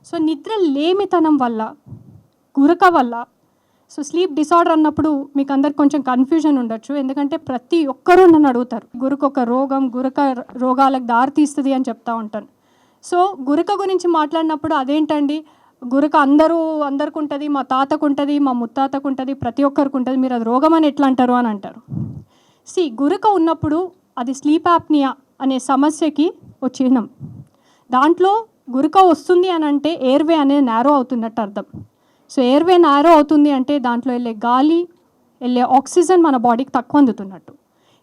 So నిద్ర లేమితనం వల్ల, గురక వల్ల, సో స్లీప్ డిసార్డర్ అన్నప్పుడు మీకు అందరికి కొంచెం కన్ఫ్యూజన్ ఉండొచ్చు. ఎందుకంటే ప్రతి ఒక్కరూ నన్ను అడుగుతారు, గురక ఒక రోగం, గురక రోగాలకు దారితీస్తుంది అని చెప్తా ఉంటాను. సో గురక గురించి మాట్లాడినప్పుడు అదేంటండి, గురక అందరికి ఉంటుంది, మా తాతకు ఉంటుంది, మా ముత్తాతకు ఉంటుంది, ప్రతి ఒక్కరికి ఉంటుంది, మీరు అది రోగం అని ఎట్లా అంటారు అని అంటారు. గురక ఉన్నప్పుడు అది స్లీప్ యాప్నియా అనే సమస్యకి ఒక చిహ్నం. దాంట్లో గురక వస్తుంది అని అంటే ఎయిర్వే అనేది నేరో అవుతున్నట్టు అర్థం. సో ఎయిర్వే నేరో అవుతుంది అంటే దాంట్లో వెళ్ళే గాలి, వెళ్ళే ఆక్సిజన్ మన బాడీకి తక్కువ అందుతున్నట్టు.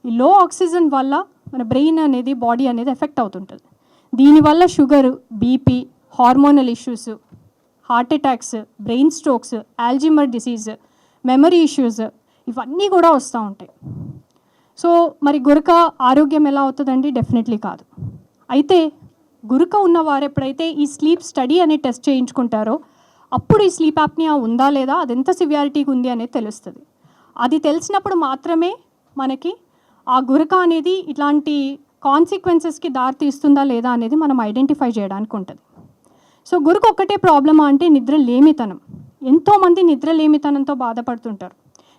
ఈ లో ఆక్సిజన్ వల్ల మన బ్రెయిన్ అనేది, బాడీ అనేది ఎఫెక్ట్ అవుతుంటుంది. దీనివల్ల sugar, BP, hormonal issues, heart attacks, brain strokes, Alzheimer disease, memory issues ఇవన్నీ కూడా వస్తూ ఉంటాయి. సో మరి గురక ఆరోగ్యం ఎలా అవుతుందండి? డెఫినెట్లీ కాదు. అయితే గురక ఉన్నవారు ఎప్పుడైతే ఈ స్లీప్ స్టడీ అనే టెస్ట్ చేయించుకుంటారో అప్పుడు ఈ స్లీప్ యాప్నియా ఉందా లేదా, అది ఎంత సివియారిటీగా ఉంది అనేది తెలుస్తుంది. అది తెలిసినప్పుడు మాత్రమే మనకి ఆ గురక అనేది ఇట్లాంటి కాన్సిక్వెన్సెస్కి దారితీస్తుందా లేదా అనేది మనం ఐడెంటిఫై చేయడానికి ఉంటుంది. సో గురక ఒక్కటే ప్రాబ్లమా అంటే నిద్ర లేమితనం. ఎంతోమంది నిద్ర లేమితనంతో బాధపడుతుంటారు.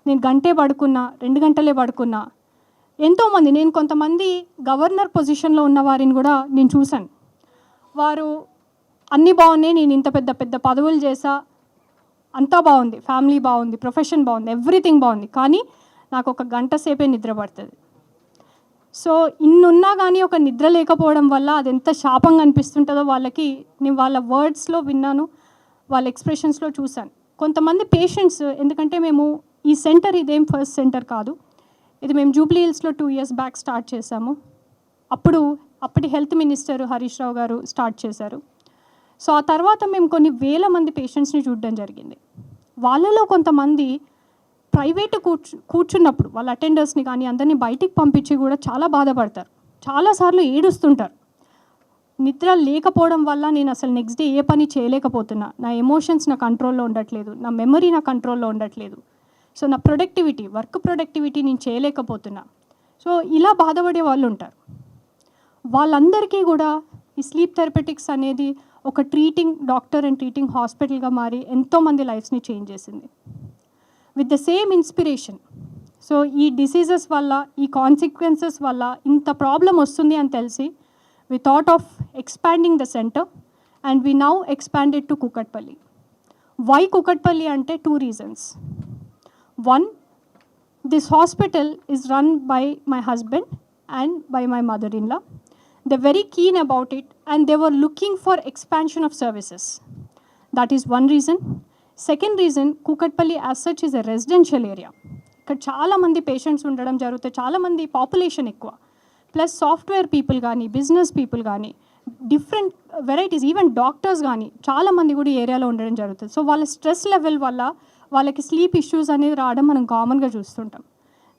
నేను గంటే పడుకున్నా, 2 గంటలే పడుకున్నా. ఎంతోమంది, నేను కొంతమంది గవర్నర్ పొజిషన్లో ఉన్న వారిని కూడా నేను చూశాను. వారు అన్నీ బాగున్నాయి, నేను ఇంత పెద్ద పెద్ద పదవులు చేసా, అంతా బాగుంది, ఫ్యామిలీ బాగుంది, ప్రొఫెషన్ బాగుంది, ఎవ్రీథింగ్ బాగుంది, కానీ నాకు ఒక గంట సేపే నిద్ర పడుతుంది. సో ఇన్నున్నా కానీ ఒక నిద్ర లేకపోవడం వల్ల అది ఎంత శాపంగా అనిపిస్తుంటుందో వాళ్ళకి నేను వాళ్ళ వర్డ్స్లో విన్నాను, వాళ్ళ ఎక్స్ప్రెషన్స్లో చూశాను. కొంతమంది పేషెంట్స్, ఎందుకంటే మేము ఈ సెంటర్ ఇదేం ఫస్ట్ సెంటర్ కాదు, ఇది మేము జూబ్లీ హిల్స్లో 2 years బ్యాక్ స్టార్ట్ చేశాము. అప్పటి హెల్త్ మినిస్టర్ హరీష్ రావు గారు స్టార్ట్ చేశారు. సో ఆ తర్వాత మేము కొన్ని వేల మంది పేషెంట్స్ని చూడడం జరిగింది. వాళ్ళలో కొంతమంది ప్రైవేట్ కూర్చున్నప్పుడు వాళ్ళ అటెండర్స్ని కానీ అందరినీ బయటికి పంపించి కూడా చాలా బాధపడతారు, చాలాసార్లు ఏడుస్తుంటారు. నిద్ర లేకపోవడం వల్ల నేను అసలు నెక్స్ట్ డే ఏ పని చేయలేకపోతున్నా, నా ఎమోషన్స్ నా కంట్రోల్లో ఉండట్లేదు, నా మెమరీ నా కంట్రోల్లో ఉండట్లేదు, సో నా వర్క్ ప్రొడక్టివిటీ నేను చేయలేకపోతున్నా. సో ఇలా బాధపడే వాళ్ళు ఉంటారు. వాళ్ళందరికీ కూడా ఈ స్లీప్ థెరపెటిక్స్ అనేది ఒక ట్రీటింగ్ డాక్టర్ అండ్ ట్రీటింగ్ హాస్పిటల్గా మారి ఎంతోమంది లైఫ్స్ని చేంజ్ చేసింది with the same inspiration. So ఈ డిసీజెస్ వల్ల, ఈ కాన్సిక్వెన్సెస్ వల్ల ఇంత ప్రాబ్లం వస్తుంది అని తెలిసి we thought of expanding the center and we now expanded to Kukatpalli. Why Kukatpalli ante 2 reasons. One, this hospital is run by my husband and by my mother-in-law. They're very keen about it and they were looking for expansion of services. That is one reason. Second reason, Kukatpalli as such is a residential area. ఇక్కడ చాలా మంది patients ఉండడం జరుగుతుంది, చాలా మంది population ఎక్కువ, plus software people కానీ, business people కానీ, డిఫరెంట్ వెరైటీస్, ఈవెన్ డాక్టర్స్ కానీ చాలామంది కూడా ఈ ఏరియాలో ఉండడం జరుగుతుంది. సో వాళ్ళ స్ట్రెస్ లెవెల్ వల్ల వాళ్ళకి స్లీప్ ఇష్యూస్ అనేది రావడం మనం కామన్గా చూస్తుంటాం.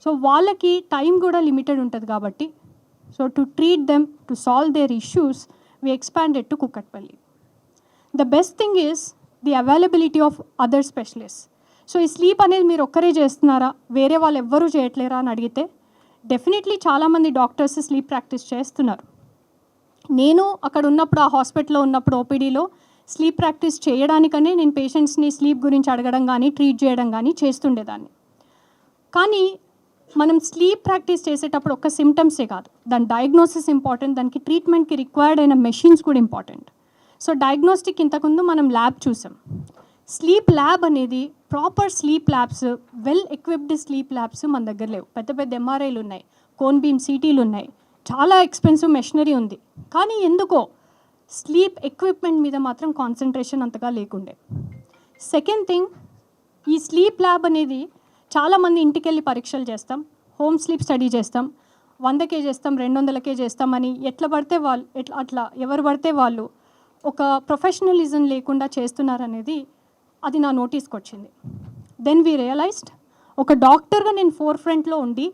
సో వాళ్ళకి టైం కూడా లిమిటెడ్ ఉంటుంది కాబట్టి, so to treat them, to solve there issues, we expanded to Kukatpalli. The best thing is the availability of other specialists. So ఈ స్లీప్ అనేది మీరు ఒక్కరే చేస్తున్నారా, వేరే వాళ్ళు ఎవ్వరూ చేయట్లేరా అని అడిగితే డెఫినెట్లీ చాలామంది డాక్టర్స్ స్లీప్ ప్రాక్టీస్ చేస్తున్నారు. నేను అక్కడ ఉన్నప్పుడు, ఆ హాస్పిటల్లో ఉన్నప్పుడు ఓపీడీలో స్లీప్ ప్రాక్టీస్ చేయడానికనే నేను పేషెంట్స్ని స్లీప్ గురించి అడగడం కానీ, ట్రీట్ చేయడం కానీ చేస్తుండేదాన్ని. కానీ మనం స్లీప్ ప్రాక్టీస్ చేసేటప్పుడు ఒక్క సిమ్టమ్సే కాదు, దాని డయాగ్నోసిస్ ఇంపార్టెంట్, దానికి ట్రీట్మెంట్కి రిక్వైర్డ్ అయిన మెషిన్స్ కూడా ఇంపార్టెంట్. సో డయాగ్నోస్టిక్ ఇంతకుముందు మనం ల్యాబ్ చూసాం. స్లీప్ ల్యాబ్ అనేది proper sleep labs, well equipped sleep labs మన దగ్గర లేవు. పెద్ద పెద్ద ఎంఆర్ఐలు ఉన్నాయి, కోన్ బీమ్ సిటీలు ఉన్నాయి, చాలా ఎక్స్పెన్సివ్ మెషినరీ ఉంది, కానీ ఎందుకో స్లీప్ ఎక్విప్మెంట్ మీద మాత్రం కాన్సన్ట్రేషన్ అంతగా లేకుండే. సెకండ్ థింగ్, ఈ స్లీప్ ల్యాబ్ అనేది చాలామంది ఇంటికి వెళ్ళి పరీక్షలు చేస్తాం, హోమ్ స్లీప్ స్టడీ చేస్తాం, 100K చేస్తాం, 200K చేస్తామని ఎట్లా పడితే వాళ్ళు, అట్లా ఎవరు పడితే వాళ్ళు ఒక ప్రొఫెషనలిజం లేకుండా చేస్తున్నారనేది అది నా నోటీస్కి వచ్చింది. దెన్ వీ రియలైజ్డ్, ఒక డాక్టర్గా నేను ఫోర్ ఫ్రంట్లో ఉండి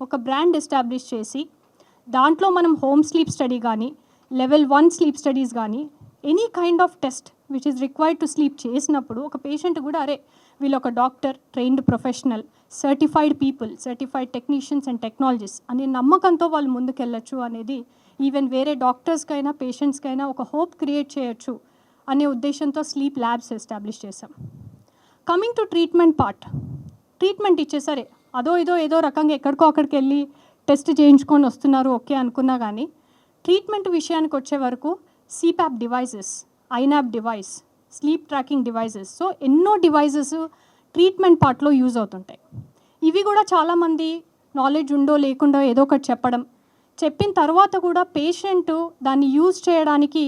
ఒక బ్రాండ్ ఎస్టాబ్లిష్ చేసి దాంట్లో మనం హోమ్ స్లీప్ స్టడీ కానీ, లెవెల్ 1 స్లీప్ స్టడీస్ కానీ, any kind of test which is required to sleep చేసినప్పుడు ఒక పేషెంట్ కూడా అరే వీళ్ళు ఒక doctor, trained professional, certified people, certified technicians and technologist అనే నమ్మకంతో వాళ్ళు ముందుకెళ్ళచ్చు అనేది ఈవెన్ వేరే డాక్టర్స్కైనా పేషెంట్స్కైనా ఒక హోప్ క్రియేట్ చేయొచ్చు అనే ఉద్దేశంతో స్లీప్ ల్యాబ్స్ ఎస్టాబ్లిష్ చేశాం. Coming to treatment part, treatment ఇచ్చేసరే ఏదో రకంగా ఎక్కడికో అక్కడికి వెళ్ళి టెస్ట్ చేయించుకొని వస్తున్నారు ఓకే అనుకున్నా కానీ ట్రీట్మెంట్ విషయానికి వచ్చే వరకు CPAP devices, iNAP device, sleep tracking devices, so ఎన్నో డివైజెస్ ట్రీట్మెంట్ పార్ట్లో యూజ్ అవుతుంటాయి. ఇవి కూడా చాలామంది నాలెడ్జ్ ఉందో లేకుండో ఏదో ఒకటి చెప్పిన తర్వాత కూడా పేషెంట్ దాన్ని యూజ్ చేయడానికి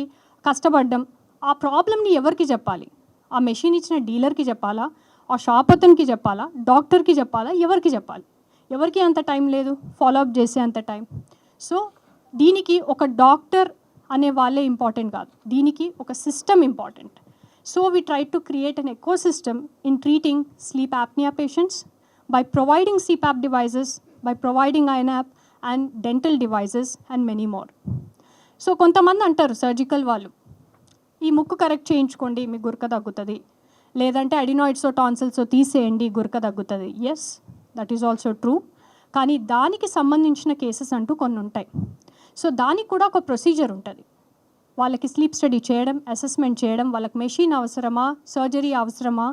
కష్టపడ్డం, ఆ ప్రాబ్లమ్ని ఎవరికి చెప్పాలి? ఆ మెషిన్ ఇచ్చిన డీలర్కి చెప్పాలా, ఆ షాప్ అతనికి చెప్పాలా, డాక్టర్కి చెప్పాలా, ఎవరికి చెప్పాలి? ఎవరికి అంత టైం లేదు ఫాలోఅప్ చేసే అంత టైం. సో దీనికి ఒక డాక్టర్ అనే వాళ్ళే ఇంపార్టెంట్ కాదు, దీనికి ఒక system important. So we try to create an eco system in treating sleep apnea patients by providing CPAP devices, by providing INAP and dental devices and many more. So కొంతమంది అంటారు surgical వాళ్ళు, ఈ ముక్కు correct చేయించుకోండి మీ గురక తగ్గుతుంది, లేదంటే అడినాయిడ్సో టాన్సిల్సో తీసేయండి గురక తగ్గుతుంది. Yes, that is also true. కానీ దానికి సంబంధించిన కేసెస్ అంటూ కొన్ని ఉంటాయి. సో దానికి కూడా ఒక ప్రొసీజర్ ఉంటుంది. వాళ్ళకి స్లీప్ స్టడీ చేయడం, అసెస్మెంట్ చేయడం, వాళ్ళకి మెషిన్ అవసరమా, సర్జరీ అవసరమా,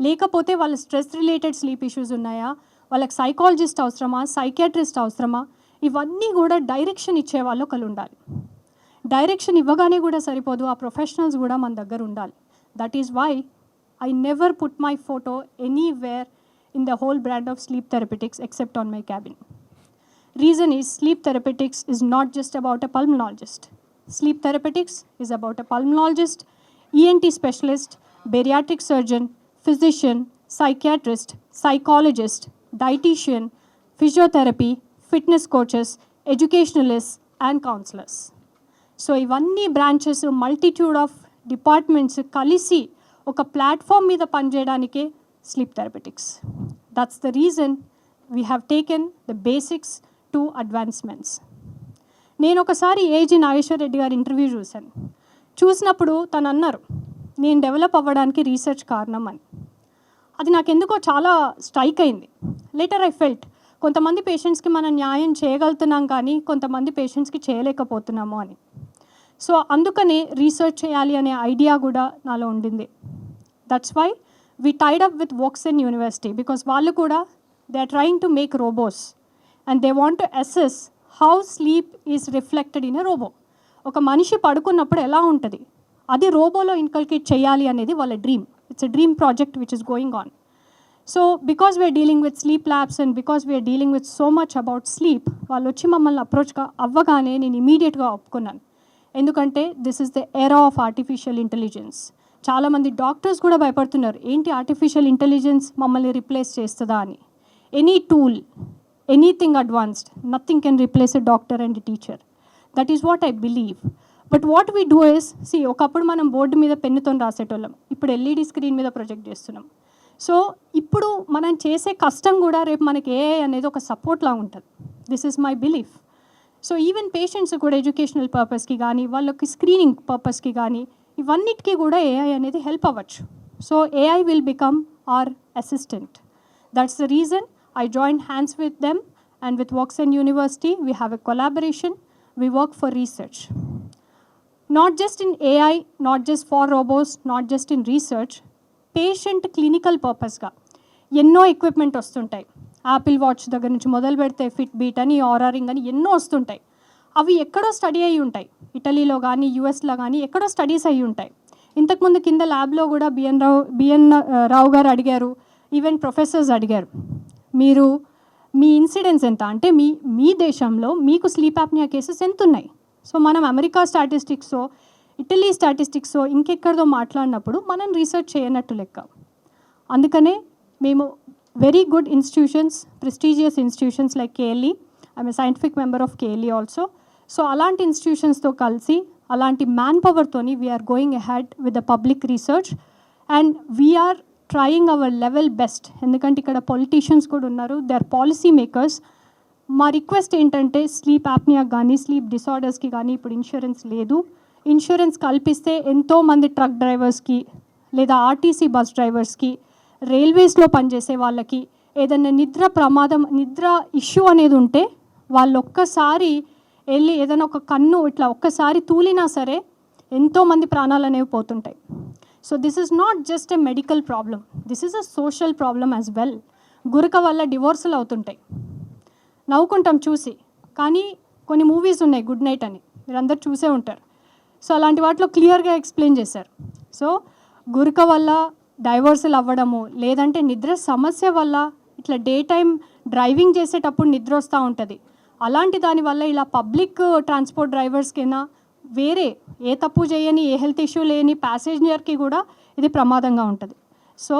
లేకపోతే వాళ్ళ స్ట్రెస్ రిలేటెడ్ స్లీప్ ఇష్యూస్ ఉన్నాయా, వాళ్ళకి సైకాలజిస్ట్ అవసరమా, సైకియాట్రిస్ట్ అవసరమా, ఇవన్నీ కూడా డైరెక్షన్ ఇచ్చే వాళ్ళు ఒకళ్ళు ఉండాలి. డైరెక్షన్ ఇవ్వగానే కూడా సరిపోదు, ఆ ప్రొఫెషనల్స్ కూడా మన దగ్గర ఉండాలి. That is why I never put my photo anywhere in the whole brand of sleep therapeutics except on my cabin. Reason is sleep therapeutics is not just about a pulmonologist. Sleep therapeutics is about a pulmonologist, ENT specialist, bariatric surgeon, physician, psychiatrist, psychologist, dietitian, physiotherapy, fitness coaches, educationalists and counselors. So ivanni branches multitude of departments kalisi oka platform meeda pancheyadanike sleep therapeutics. That's the reason we have taken the basics to advancements. నేను ఒకసారి AG Nageshwar Reddy గారి interview చూసినప్పుడు తను అన్నారు, నేను develop అవ్వడానికి research కారణం అని. అది నాకు ఎందుకో చాలా స్ట్రైక్ అయింది. లేటర్ ఐ ఫెల్ట్, కొంతమంది పేషెంట్స్కి మనం న్యాయం చేయగలుగుతున్నాం కానీ కొంతమంది పేషెంట్స్కి చేయలేకపోతున్నాము అని. సో అందుకనే రీసెర్చ్ చేయాలి అనే ఐడియా కూడా నాలో ఉండింది. That's why we tied up with Woxen University because వాళ్ళు కూడా they are trying to make robots and they want to assess how sleep is reflected in a robo. ఒక మనిషి పడుకున్నప్పుడు ఎలా ఉంటుంది అది రోబోలో ఇన్కల్కేట్ చేయాలి అనేది వాళ్ళ dream. It's a dream project which is going on. So because we are dealing with sleep labs and because we are dealing with so much about sleep, వాళ్ళు వచ్చి మమ్మల్ని అప్రోచ్గా అవ్వగానే నేను ఇమీడియట్గా ఒప్పుకున్నాను. ఎందుకంటే this is the era of artificial intelligence. చాలామంది డాక్టర్స్ కూడా భయపడుతున్నారు, ఏంటి ఆర్టిఫిషియల్ ఇంటెలిజెన్స్ మమ్మల్ని రిప్లేస్ చేస్తుందా అని. Any tool, anything advanced, nothing can replace a doctor and a teacher. That is what I believe. But what we do is, ఒకప్పుడు మనం board మీద పెన్నుతో రాసేటోళ్ళం, ఇప్పుడు ఎల్ఈడి స్క్రీన్ మీద ప్రొజెక్ట్ చేస్తున్నాం. సో ఇప్పుడు మనం చేసే కష్టం కూడా రేపు మనకి ఏఐ అనేది ఒక సపోర్ట్లా ఉంటుంది. This is my belief. So even patients కూడా ఎడ్యుకేషనల్ పర్పస్కి కానీ వాళ్ళకి స్క్రీనింగ్ పర్పస్కి కానీ ఇవన్నిటికీ కూడా ఏఐ అనేది హెల్ప్ అవ్వచ్చు. So AI will become hour assistant. That's the reason I join hands with them and with Woxen University we have a collaboration. We work for research. Not just in AI, not just for robots, not just in research, patient clinical పర్పస్గా ఎన్నో equipment వస్తుంటాయి. Apple watch దగ్గర నుంచి మొదలు పెడితే fit beat అని, ఆరా ring అని ఎన్నో వస్తుంటాయి. అవి ఎక్కడో స్టడీ అయ్యి ఉంటాయి, ఇటలీలో కానీ యూఎస్లో కానీ ఎక్కడో స్టడీస్ అయ్యి ఉంటాయి. ఇంతకుముందు కింద ల్యాబ్లో కూడా బిఎన్ రావు గారు అడిగారు, ఈవెన్ ప్రొఫెసర్స్ అడిగారు, మీరు మీ ఇన్సిడెన్స్ ఎంత అంటే మీ దేశంలో మీకు స్లీప్ యాప్నియా కేసెస్ ఎంత ఉన్నాయి. సో మనం అమెరికా స్టాటిస్టిక్సో ఇటలీ స్టాటిస్టిక్సో ఇంకెక్కడిదో మాట్లాడినప్పుడు మనం రీసెర్చ్ చేయనట్టు లెక్క. అందుకనే మేము very good institutions, prestigious institutions like KLE, I'm a scientific member of KLE also. So అలాంటి ఇన్స్టిట్యూషన్స్తో కలిసి అలాంటి మ్యాన్ పవర్తోని we're going ahead with the public research and we're trying our level best. ఎందుకంటే ఇక్కడ పొలిటీషియన్స్ కూడా ఉన్నారు, దే ఆర్ పాలసీ మేకర్స్. మా రిక్వెస్ట్ ఏంటంటే స్లీప్ యాప్నియాకి కానీ స్లీప్ డిసార్డర్స్కి కానీ ఇప్పుడు ఇన్సూరెన్స్ లేదు. ఇన్సూరెన్స్ కల్పిస్తే ఎంతోమంది ట్రక్ డ్రైవర్స్కి లేదా ఆర్టీసీ బస్ డ్రైవర్స్కి, రైల్వేస్లో పనిచేసే వాళ్ళకి ఏదైనా నిద్ర ఇష్యూ అనేది ఉంటే వాళ్ళు ఒక్కసారి వెళ్ళి ఏదైనా ఒక కన్ను ఇట్లా ఒక్కసారి తూలినా సరే ఎంతోమంది ప్రాణాలు అనేవి పోతుంటాయి. So this is not just a medical problem, this is a social problem as well. గురక వల్ల డివోర్సులు అవుతుంటాయి, నవ్వుకుంటాం చూసి. కానీ కొన్ని మూవీస్ ఉన్నాయి, గుడ్ నైట్ అని, మీరందరూ చూసే ఉంటారు. సో అలాంటి వాటిలో క్లియర్గా ఎక్స్ప్లెయిన్ చేశారు. సో గురక వల్ల డైవోర్సులు అవ్వడము, లేదంటే నిద్ర సమస్య వల్ల ఇట్లా డే టైం డ్రైవింగ్ చేసేటప్పుడు నిద్ర వస్తూ ఉంటుంది. అలాంటి దానివల్ల ఇలా పబ్లిక్ ట్రాన్స్పోర్ట్ డ్రైవర్స్కైనా వేరే ఏ తప్పు చేయని, ఏ హెల్త్ ఇష్యూ లేని ప్యాసేంజర్కి కూడా ఇది ప్రమాదంగా ఉంటుంది. సో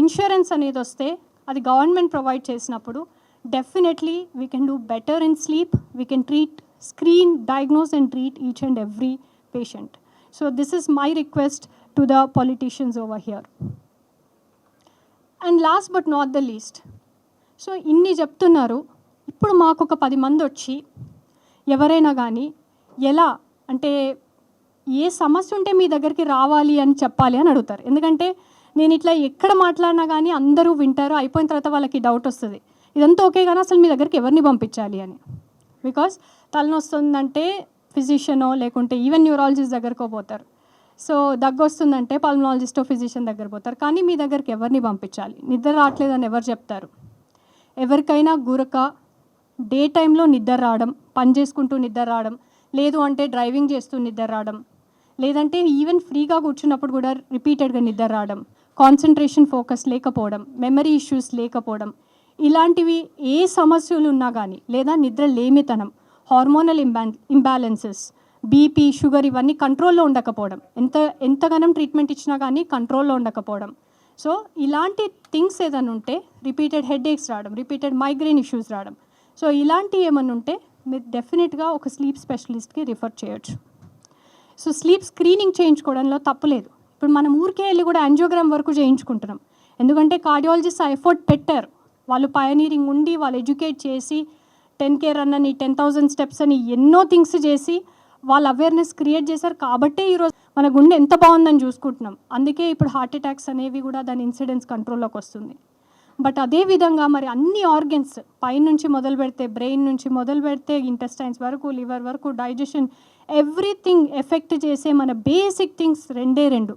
ఇన్సూరెన్స్ అనేది వస్తే అది గవర్నమెంట్ ప్రొవైడ్ చేసినప్పుడు definitely we can do better in sleep, we can screen, diagnose and treat each and every patient. So this is my request to the politicians over here. And last but not the least, so ఇన్ని చెప్తున్నారు, ఇప్పుడు మాకు ఒక 10 మంది వచ్చి ఎవరైనా కానీ ఎలా అంటే ఏ సమస్య ఉంటే మీ దగ్గరికి రావాలి అని చెప్పాలి అని అడుగుతారు. ఎందుకంటే నేను ఇట్లా ఎక్కడ మాట్లాడినా కానీ అందరూ వింటారు, అయిపోయిన తర్వాత వాళ్ళకి డౌట్ వస్తుంది, ఇదంతా ఓకే కానీ అసలు మీ దగ్గరికి ఎవరిని పంపించాలి అని. బికాస్ తలనొస్తుందంటే ఫిజిషియనో లేకుంటే ఈవెన్ న్యూరాలజిస్ట్ దగ్గరకు పోతారు. సో దగ్గు వస్తుందంటే పల్మనాలజిస్టో ఫిజిషియన్ దగ్గర పోతారు. కానీ మీ దగ్గరికి ఎవరిని పంపించాలి? నిద్ర రావట్లేదని ఎవరు చెప్తారు? ఎవరికైనా గురక డే టైంలో నిద్ర రావడం, పని చేసుకుంటూ నిద్ర రావడం, లేదు అంటే డ్రైవింగ్ చేస్తూ నిద్ర రావడం, లేదంటే ఈవెన్ ఫ్రీగా కూర్చున్నప్పుడు కూడా రిపీటెడ్గా నిద్ర రావడం, కాన్సన్ట్రేషన్ ఫోకస్ లేకపోవడం, మెమరీ ఇష్యూస్ లేకపోవడం, ఇలాంటివి ఏ సమస్యలు ఉన్నా కానీ, లేదా నిద్ర లేమితనం, హార్మోనల్ ఇంబ్యాలెన్సెస్, బీపీ, షుగర్ ఇవన్నీ కంట్రోల్లో ఉండకపోవడం, ఎంతగానం ట్రీట్మెంట్ ఇచ్చినా కానీ కంట్రోల్లో ఉండకపోవడం. సో ఇలాంటి థింగ్స్ ఏదైనా ఉంటే, రిపీటెడ్ హెడేక్స్ రావడం, రిపీటెడ్ మైగ్రేన్ ఇష్యూస్ రావడం, సో ఇలాంటివి ఏమైనా ఉంటే మీరు డెఫినెట్గా ఒక స్లీప్ స్పెషలిస్ట్కి రిఫర్ చేయొచ్చు. సో స్లీప్ స్క్రీనింగ్ చేయించుకోవడంలో తప్పులేదు. ఇప్పుడు మనం ఊరికే వెళ్ళి కూడా యాంజియోగ్రామ్ వరకు చేయించుకుంటున్నాం. ఎందుకంటే కార్డియాలజిస్ట్ ఆ ఎఫర్ట్ పెట్టారు, వాళ్ళు పయనీరింగ్ ఉండి వాళ్ళు ఎడ్యుకేట్ చేసి 10K రన్ అని, 10,000 స్టెప్స్ అని ఎన్నో థింగ్స్ చేసి వాళ్ళు అవేర్నెస్ క్రియేట్ చేశారు. కాబట్టే ఈరోజు మన గుండె ఎంత బాగుందని చూసుకుంటున్నాం. అందుకే ఇప్పుడు హార్ట్ అటాక్స్ అనేవి కూడా దాని ఇన్సిడెన్స్ కంట్రోల్లోకి వస్తుంది. బట్ అదేవిధంగా మరి అన్ని ఆర్గన్స్ పైనుంచి మొదలు పెడితే, బ్రెయిన్ నుంచి మొదలు పెడితే ఇంటెస్టైన్స్ వరకు, లివర్ వరకు, డైజెషన్, ఎవ్రీథింగ్ ఎఫెక్ట్ చేసే మన బేసిక్ థింగ్స్ రెండు.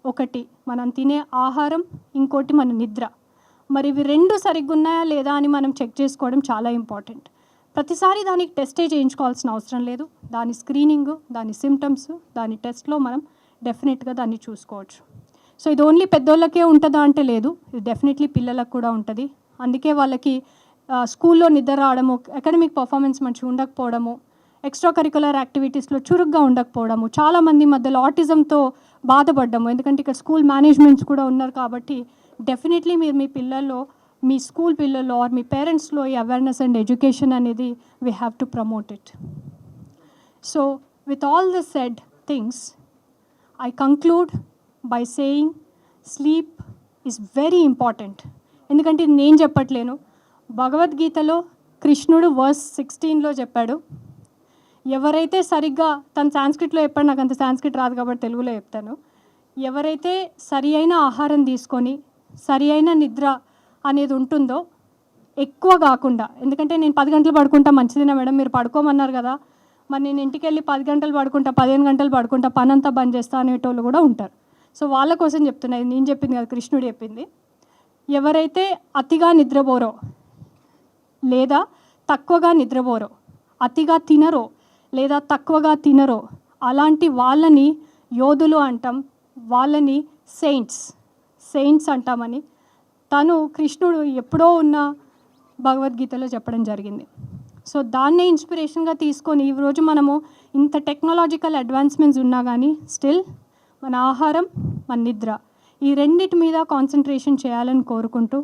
ఒకటి మనం తినే ఆహారం, ఇంకోటి మన నిద్ర. మరి ఇవి రెండు సరిగ్గా ఉన్నాయా లేదా అని మనం చెక్ చేసుకోవడం చాలా ఇంపార్టెంట్. ప్రతిసారి దానికి టెస్టే చేయించుకోవాల్సిన అవసరం లేదు. దాని స్క్రీనింగ్, దాని సిమ్టమ్స్, దాని టెస్ట్లో మనం డెఫినెట్గా దాన్ని చూసుకోవచ్చు. సో ఇది ఓన్లీ పెద్దోళ్ళకే ఉంటుందా అంటే లేదు, ఇది డెఫినెట్లీ పిల్లలకు కూడా ఉంటుంది. అందుకే వాళ్ళకి స్కూల్లో నిద్ర రావడము, అకాడమిక్ పర్ఫార్మెన్స్ మంచిగా ఉండకపోవడము, ఎక్స్ట్రా కరికులర్ యాక్టివిటీస్లో చురుగ్గా ఉండకపోవడము, చాలామంది మధ్యలో ఆటిజంతో బాధపడ్డము. ఎందుకంటే ఇక్కడ స్కూల్ మేనేజ్మెంట్స్ కూడా ఉన్నారు కాబట్టి డెఫినెట్లీ మీరు మీ పిల్లల్లో, మీ స్కూల్ పిల్లల్లో ఆర్ మీ పేరెంట్స్లో ఈ అవేర్నెస్ అండ్ ఎడ్యుకేషన్ అనేది we have to promote it. So with all the said things, I conclude by saying sleep is very important. ఎందుకంటే ఇది నేను చెప్పట్లేను, భగవద్గీతలో కృష్ణుడు వర్స్ 16లో చెప్పాడు. ఎవరైతే సరిగ్గా తన సాంస్క్రిట్లో చెప్పాడు, నాకు అంత సాంస్క్రిట్ రాదు కాబట్టి తెలుగులో చెప్తాను. ఎవరైతే సరి అయిన ఆహారం తీసుకొని సరి అయిన నిద్ర అనేది ఉంటుందో, ఎక్కువ కాకుండా, ఎందుకంటే నేను 10 గంటలు పడుకుంటా, మంచిదినా మేడం మీరు పడుకోమన్నారు కదా, మరి నేను ఇంటికి వెళ్ళి 10 గంటలు పడుకుంటా, 15 గంటలు పడుకుంటా, పని అంతా బంద్ చేస్తా అనేటోళ్ళు కూడా ఉంటారు. సో వాళ్ళ కోసం చెప్తున్నా, నేను చెప్పింది కదా, కృష్ణుడు చెప్పింది. ఎవరైతే అతిగా నిద్రపోరో లేదా తక్కువగా నిద్రపోరో, అతిగా తినరో లేదా తక్కువగా తినరో, అలాంటి వాళ్ళని యోధులు అంటాం, వాళ్ళని సెయింట్స్ అంటామని తను కృష్ణుడు ఎప్పుడో ఉన్న భగవద్గీతలో చెప్పడం జరిగింది. సో దాన్నే ఇన్స్పిరేషన్గా తీసుకొని ఈరోజు మనము ఇంత టెక్నాలజికల్ అడ్వాన్స్మెంట్స్ ఉన్నా కానీ స్టిల్ మన ఆహారం, మన నిద్ర, ఈ రెండిటి మీద కాన్సన్ట్రేషన్ చేయాలని కోరుకుంటూ